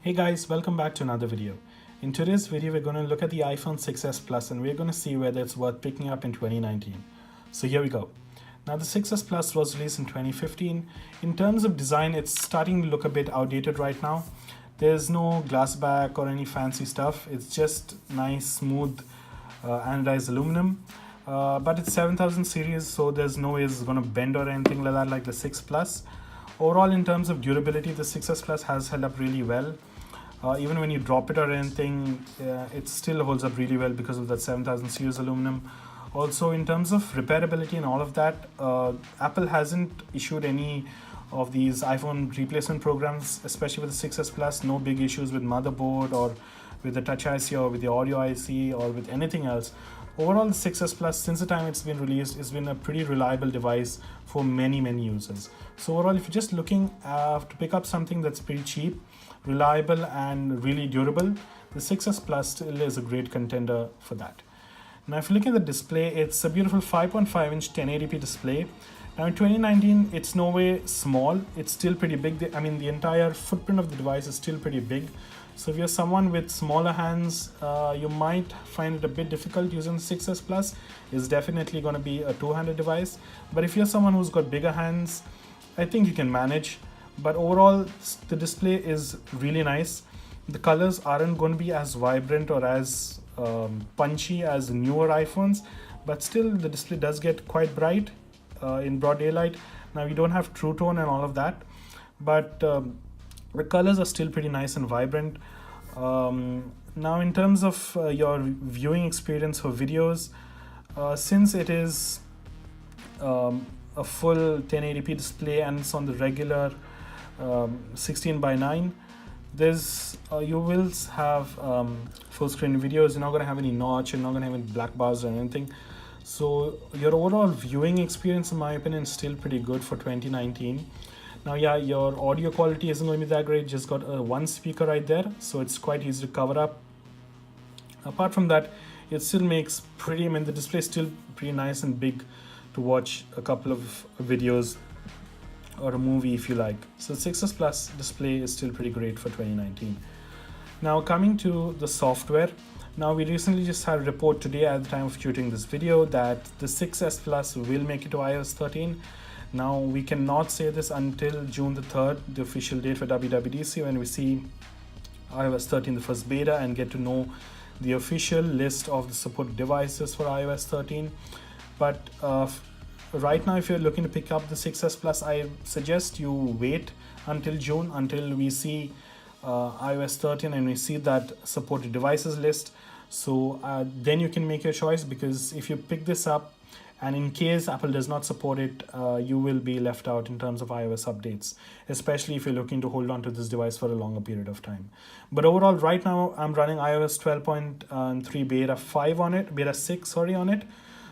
Hey guys, welcome back to another video. In today's video, we're going to look at the iPhone 6s Plus and we're going to see whether it's worth picking up in 2019. So here we go. Now the 6s Plus was released in 2015. In terms of design, it's starting to look a bit outdated right now. There's no glass back or any fancy stuff. It's just nice, smooth anodized aluminum. But it's 7000 series, so there's no way it's going to bend or anything like that like the 6 Plus. Overall, in terms of durability, the 6s Plus has held up really well. Even when you drop it or anything, it still holds up really well because of that 7000 series aluminum. Also, in terms of repairability and all of that, Apple hasn't issued any of these iPhone replacement programs, especially with the 6s Plus. No big issues with motherboard or with the Touch IC or with the audio IC or with anything else. Overall, the 6s Plus, since the time it's been released, has been a pretty reliable device for many users. So overall, if you're just looking to pick up something that's pretty cheap, reliable and really durable, the 6s Plus still is a great contender for that. Now if you look at the display, it's a beautiful 5.5-inch 1080p display. Now in 2019, it's no way small, it's still pretty big. I mean, the entire footprint of the device is still pretty big. So if you're someone with smaller hands, you might find it a bit difficult using the 6s Plus. It's definitely going to be a two-handed device. But if you're someone who's got bigger hands, I think you can manage. But overall, the display is really nice. The colors aren't going to be as vibrant or as punchy as the newer iPhones, but still the display does get quite bright in broad daylight. Now you don't have True Tone and all of that, but the colors are still pretty nice and vibrant. Now in terms of your viewing experience for videos, since it is a full 1080p display and it's on the regular 16:9, there's you will have full screen videos. You're not going to have any notch, you're not going to have any black bars or anything. So your overall viewing experience, in my opinion, is still pretty good for 2019. Now yeah, your audio quality isn't going to be that great. Just got one speaker right there, so it's quite easy to cover up. Apart from that, it still makes pretty, I mean, the display is still pretty nice and big to watch a couple of videos or a movie if you like. So the 6s Plus display is still pretty great for 2019. Now coming to the software. Now we recently just had a report today at the time of shooting this video that the 6s Plus will make it to iOS 13. Now we cannot say this until June the 3rd, the official date for WWDC, when we see iOS 13, the first beta, and get to know the official list of the supported devices for iOS 13. But right now, if you're looking to pick up the 6s Plus, I suggest you wait until June, until we see iOS 13 and we see that supported devices list. So then you can make your choice, because if you pick this up and in case Apple does not support it, you will be left out in terms of iOS updates, especially if you're looking to hold on to this device for a longer period of time. But overall, right now I'm running iOS 12.3 beta 5 on it, beta 6, sorry, on it.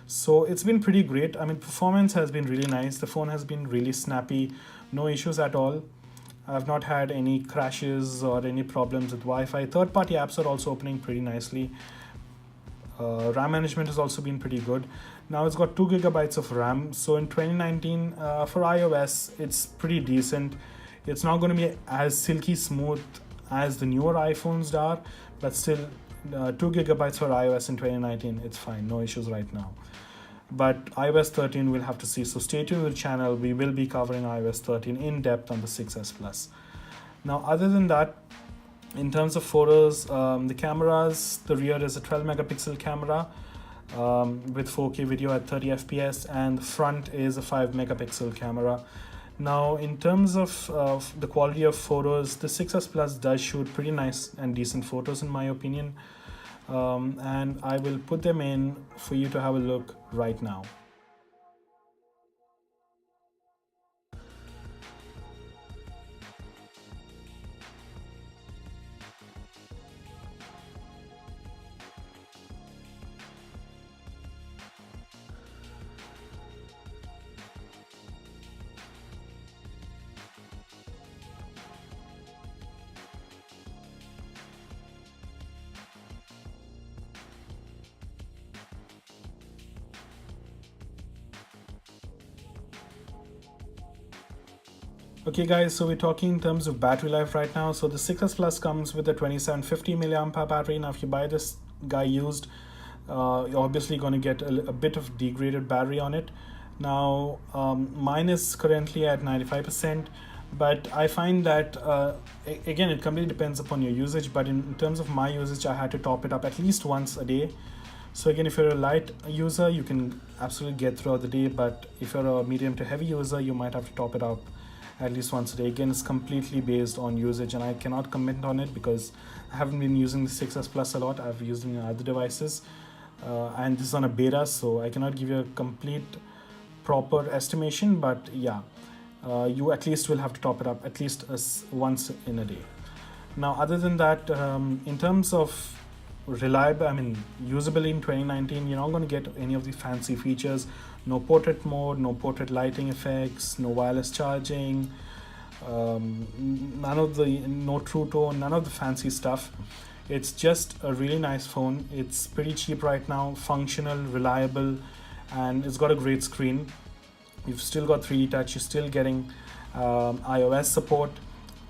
So it's been pretty great. I mean, performance has been really nice. The phone has been really snappy, no issues at all. I've not had any crashes or any problems with Wi-Fi. Third-party apps are also opening pretty nicely. RAM management has also been pretty good. Now it's got 2 GB of RAM. So in 2019, for iOS, it's pretty decent. It's not going to be as silky smooth as the newer iPhones are, but still 2 GB for iOS in 2019, it's fine, no issues right now. But iOS 13 we'll have to see, so stay tuned with the channel. We will be covering iOS 13 in depth on the 6s Plus. Now other than that, in terms of photos, the cameras, the rear is a 12 megapixel camera with 4K video at 30 FPS, and the front is a 5 megapixel camera. Now in terms of the quality of photos, the 6s Plus does shoot pretty nice and decent photos in my opinion, and I will put them in for you to have a look right now. Okay guys, so we're talking in terms of battery life right now. So the 6S Plus comes with a 2750 milliamp hour battery. Now if you buy this guy used, you're obviously going to get a bit of degraded battery on it. Now mine is currently at 95%, but I find that again, it completely depends upon your usage, but in terms of my usage, I had to top it up at least once a day. So again, if you're a light user, you can absolutely get throughout the day, but if you're a medium to heavy user, you might have to top it up at least once a day. Again, it's completely based on usage, and I cannot comment on it because I haven't been using the 6S Plus a lot. I've used it in other devices, and this is on a beta, so I cannot give you a complete proper estimation, but yeah, you at least will have to top it up at least once in a day. Now other than that, in terms of reliable, I mean usability in 2019, you're not going to get any of the fancy features. No portrait mode, no portrait lighting effects, no wireless charging, no true tone, none of the fancy stuff. It's just a really nice phone. It's pretty cheap right now, functional, reliable, and it's got a great screen. You've still got 3D touch, you're still getting iOS support,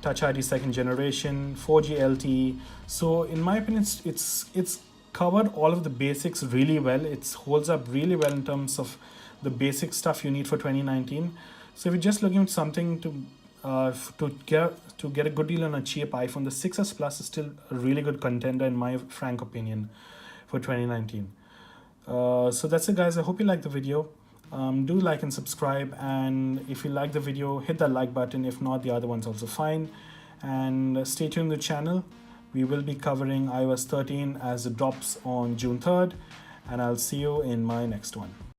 Touch ID second generation, 4G LTE. So in my opinion, it's covered all of the basics really well. It holds up really well in terms of the basic stuff you need for 2019. So if you're just looking at something to get a good deal on a cheap iPhone, the 6S Plus is still a really good contender in my frank opinion for 2019. So that's it guys, I hope you liked the video. Do like and subscribe, and if you like the video, hit that like button. If not, the other one's also fine, and stay tuned to the channel. We will be covering iOS 13 as it drops on June 3rd, and I'll see you in my next one.